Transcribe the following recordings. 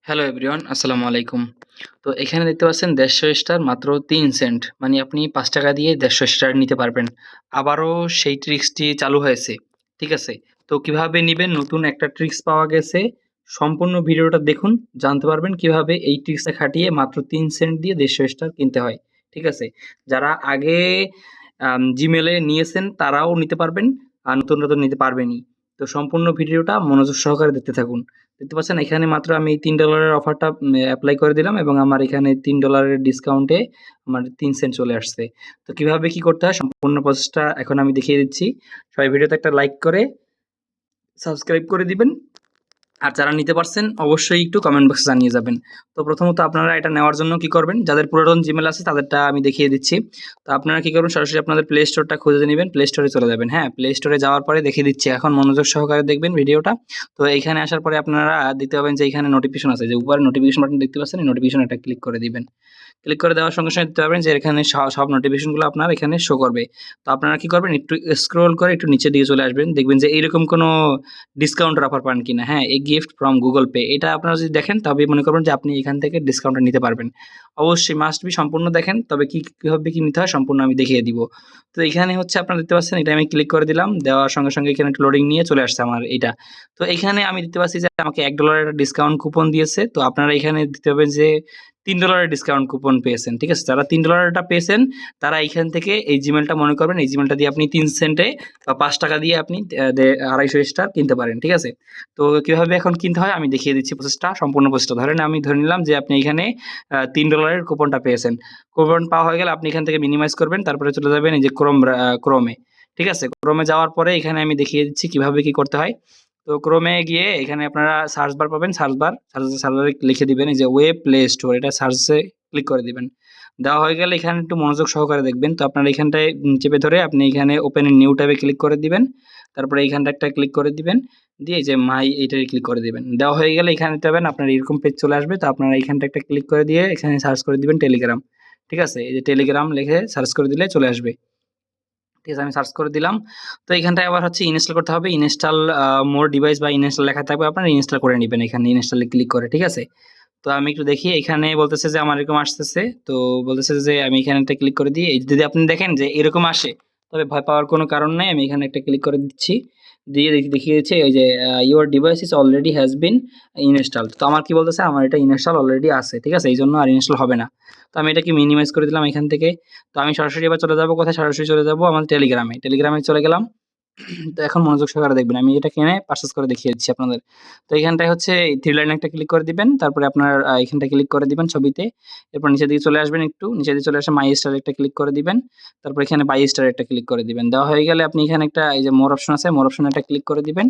Hello everyone, আসসালামু আলাইকুম। তো এখানে দেখতে পাচ্ছেন ১৫০ স্টার মাত্র ৩ সেন্ট। মানে আপনি ৳৫ দিয়ে ১৫০ স্টার নিতে পারবেন। আবারও সেই ট্রিক্সটি চালু হয়েছে। ঠিক আছে? তো কিভাবে নিবেন নতুন একটা ট্রিক্স পাওয়া গেছে। সম্পূর্ণ ভিডিওটা দেখুন, জানতে পারবেন কিভাবে এই ট্রিক্সটা খাটিয়ে মাত্র ৩ সেন্ট দিয়ে ১৫০ স্টার কিনতে হয়। ঠিক আছে? যারা আগে Gmail এ নিয়েছেন তারাও নিতে পারবেন। আর নতুনরা তো নিতে পারবেনই। তো সম্পূর্ণ ভিডিওটা মনোযোগ সহকারে দেখতে থাকুন। দেখতে পাচ্ছেন এখানে মাত্র আমি $3 এর অফারটা এপ্লাই করে দিলাম এবং আমার এখানে $3 এর ডিসকাউন্টে আমার ৩ সেন্ট চলে আসছে। তো কিভাবে কি করতে হয় সম্পূর্ণ প্রসেসটা এখন আমি দেখিয়ে দিচ্ছি। সবাই ভিডিওতে একটা লাইক করে সাবস্ক্রাইব করে দিবেন। আর যারা নিতে পারছেন অবশ্যই একটু কমেন্ট বক্সে জানিয়ে যাবেন। তো প্রথমত আপনারা এটা নেওয়ার জন্য কি করবেন, যাদের পুরাতন Gmail আছে তাদেরটা আমি দেখিয়ে দিচ্ছি। তো আপনারা কি করবেন, সরাসরি আপনাদের প্লে স্টোরটা খুঁজে নিবেন, প্লে স্টোরে চলে যাবেন। হ্যাঁ, প্লে স্টোরে যাওয়ার পরে দেখিয়ে দিচ্ছি। এখন মনোযোগ সহকারে দেখবেন ভিডিওটা। তো এইখানে আসার পরে আপনারা দেখতে পাবেন যে এইখানে নোটিফিকেশন আছে, যে উপরে নোটিফিকেশন বাটন দেখতে পাচ্ছেন, এই নোটিফিকেশন একটা ক্লিক করে দিবেন। ক্লিক করে দেওয়ার সঙ্গে, সঙ্গে দেখতে পাবেন যে এখানে সব নোটিফিকেশনগুলো আপনার এখানে শো করবে। তো আপনারা কি করবেন, একটু স্ক্রল করে একটু নিচের দিকে চলে আসবেন। দেখবেন যে এইরকম কোনো ডিসকাউন্টের অফার পান কিনা। হ্যাঁ, a gift from Google pay, এটা আপনারা যদি দেখেন তবেই মনে করবেন যে আপনি এখান থেকে ডিসকাউন্টটা নিতে পারবেন। অবশ্যই মাস্ট বি সম্পূর্ণ দেখেন, তবে কিভাবে কি নিতে হয় সম্পূর্ণ আমি দেখিয়ে দিব। তো এখানে হচ্ছে আপনারা দেখতে পাচ্ছেন, এটা আমি ক্লিক করে দিলাম। দেওয়ার সঙ্গে, সঙ্গে এখানে একটু লোডিং নিয়ে চলে আসছে আমার এইটা। তো এখানে আমি দেখতে পাচ্ছি যে আমাকে $1 একটা ডিসকাউন্ট কুপন দিয়েছে। তো আপনারা এখানে দিতে হবে যে $3 এর ডিসকাউন্ট কুপন পেয়েছেন। ঠিক আছে? যারা $3 টা পেয়েছেন তারা এইখান থেকে এই জিমেইলটা মনে করবেন, এই জিমেইলটা দিয়ে আপনি ৩ সেন্টে বা ৳৫ দিয়ে আপনি ২৫০ স্টার কিনতে পারেন। ঠিক আছে? তো কিভাবে এখন কিনতে হয় আমি দেখিয়ে দিচ্ছি প্রসেসটা, সম্পূর্ণ প্রসেসটা। আমি ধরে নিলাম যে আপনি এখানে $3 এর কুপনটা পেয়েছেন। কুপন পাওয়া হয়ে গেলে আপনি এখান থেকে মিনিমাইজ করবেন। তারপরে চলে যাবেন এই যে ক্রোমে। ঠিক আছে? ক্রোমে যাওয়ার পরে এখানে আমি দেখিয়ে দিচ্ছি কিভাবে কি করতে হয়। তো ক্রোমে গিয়ে এখানে আপনারা সার্চ বার পাবেন, সার্চ বারে লিখে দিবেন এই যে ওয়েব প্লে স্টোর, এটা সার্চে ক্লিক করে দিবেন। দেওয়া হয়ে গেলে এখানে একটু মনোযোগ সহকারে দেখবেন। তো আপনারা এখানটায় চেপে ধরে আপনি এখানে ওপেন এ নিউ ট্যাবে ক্লিক করে দিবেন। তারপরে এইখানটা একটা ক্লিক করে দিবেন। দিয়ে এই যে মাই এইটায় ক্লিক করে দিবেন। দেওয়া হয়ে গেলে এখানে যাবেন, আপনার এরকম পেজ চলে আসবে। তো আপনারা এইখানটা একটা ক্লিক করে দিয়ে এখানে সার্চ করে দিবেন টেলিগ্রাম। ঠিক আছে? এই যে টেলিগ্রাম লিখে সার্চ করে দিলে চলে আসবে। ঠিক আছে? আমি সার্চ করে দিলাম। তো এইখানটায় আবার হচ্ছে ইনস্টল করতে হবে। ইনস্টল মোর ডিভাইস বা ইনস্টল লেখা থাকবে, আপনারা ইনস্টল করে নিবেন এখানে ইনস্টলে ক্লিক করে। ঠিক আছে? তো আমি একটু দেখি, এখানে বলতেছে যে আমার এরকম আসতেছে। তো বলতেছে যে আমি এখানে একটা ক্লিক করে দিই। এই যদি আপনি দেখেন যে এরকম আসে, তবে ভয় পাওয়ার কোনো কারণ নাই। আমি এখানে একটা ক্লিক করে দিচ্ছি। দিয়ে দেখিয়ে দিচ্ছে ওই যে your device is already has been installed. তো আমার কি বলতেছে, আমার এটা ইনস্টল অলরেডি আছে। ঠিক আছে? এইজন্য আর ইনস্টল হবে না। তো আমি এটাকে মিনিমাইজ করে দিলাম এখান থেকে। তো আমি সরাসরি এবার চলে যাবো কোথায়? সরাসরি চলে যাবো আমার টেলিগ্রামে। টেলিগ্রামে চলে গেলাম। তো এখন মনোযোগ সহকারে দেখবেন। আমি এটা কিনে পারচেজ করে দেখিয়ে দিচ্ছি আপনাদের। তো এইখানটায় হচ্ছে এই 3 লাইনে একটা ক্লিক করে দিবেন। তারপরে আপনার এইখানটায় ক্লিক করে দিবেন ছবিতে। এরপর নিচের দিকে চলে আসবেন একটু। নিচের দিকে চলে আসে মাই স্টার একটা ক্লিক করে দিবেন। তারপর এখানে বাই স্টার একটা ক্লিক করে দিবেন। দেওয়া হয়ে গেলে আপনি এখানে একটা এই যে মোর অপশন আছে, মোর অপশনে একটা ক্লিক করে দিবেন।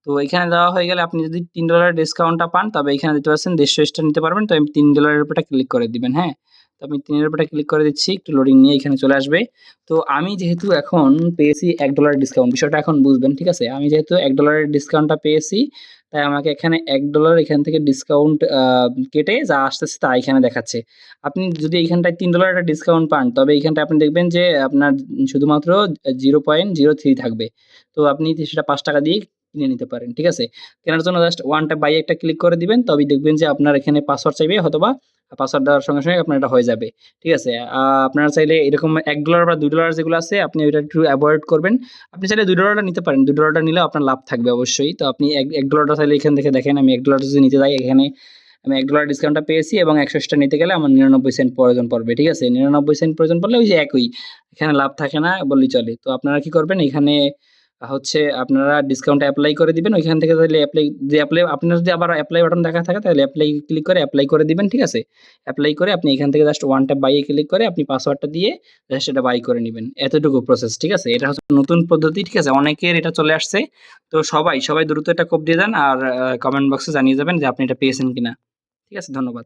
তো এখানে দেওয়া হয়ে গেলে আপনি যদি $3 ডিসকাউন্টটা পান তবে এখানে দেখতে পাচ্ছেন ১৫০ স্টার নিতে পারবেন। তো আমি $3 এর উপরটা ক্লিক করে দিবেন। হ্যাঁ? তো আমি ৩ এর উপরটা ক্লিক করে দিচ্ছি। একটু লোডিং নিয়ে এখানে চলে আসবে। তো আমি যেহেতু এখন পেয়েছি $1 ডিসকাউন্ট, বিষয়টা এখন বুঝবেন। ঠিক আছে? আমি যেহেতু $1 ডিসকাউন্টটা পেয়েছি, তাই আমাকে এখানে $1 এখান থেকে ডিসকাউন্ট কেটে যা আসতেছে তা এখানে দেখাচ্ছে। আপনি যদি এইখানটায় $3 একটা ডিসকাউন্ট পান, তবে এইখানটায় আপনি দেখবেন যে আপনার শুধুমাত্র 0.03 থাকবে। তো আপনি সেটা ৳৫ দিয়ে কিনে নিতে পারেন। ঠিক আছে? কেনার জন্য জাস্ট ওয়ান ট্যাপ বাই একটা ক্লিক করে দিবেন। তবেই দেখবেন যে আপনার এখানে পাসওয়ার্ড চাইবে, হয়তোবা পাসওয়ার্ড দেওয়ার সঙ্গে, সঙ্গে আপনার এটা হয়ে যাবে। ঠিক আছে? আপনারা চাইলে এরকম $1 বা $2 যেগুলো আছে আপনি ওইটা একটু এভয়েড করবেন। আপনি চাইলে $2 টা নিতে পারেন। $2 টা নিলেও আপনার লাভ থাকবে অবশ্যই। তো আপনি $1 টা চাইলে এখান থেকে দেখেন, আমি $1 যদি নিতে যাই, এখানে আমি $1 ডিসকাউন্টটা পেয়েছি এবং ১০০ টা নিতে গেলে আমার ৯৯ সেন্ট প্রয়োজন পড়বে। ঠিক আছে? ৯৯ সেন্ট প্রয়োজন পড়লে ওই যে একই। এখানে লাভ থাকে না বললেই চলে। তো আপনারা কি করবেন, এখানে হচ্ছে আপনারা ডিসকাউন্ট এপ্লাই করে দিবেন। ওইখান থেকে তাহলে এপ্লাই আপনার যদি আবার এপ্লাই বাটন দেখা থাকে তাহলে এপ্লাই ক্লিক করে এপ্লাই করে দিবেন। ঠিক আছে? এপ্লাই করে আপনি এখান থেকে just one tap by a click করে আপনি পাসওয়ার্ডটা দিয়ে জাস্ট এটা বাই করে নিবেন। এতটুকু প্রসেস। ঠিক আছে? এটা হচ্ছে নতুন পদ্ধতি। ঠিক আছে? অনেকের এটা চলে আসছে। তো সবাই দ্রুত এটা কোপ দিয়ে দেন আর কমেন্ট বক্সে জানিয়ে যাবেন যে আপনি এটা পেয়েছেন কিনা। ঠিক আছে? ধন্যবাদ।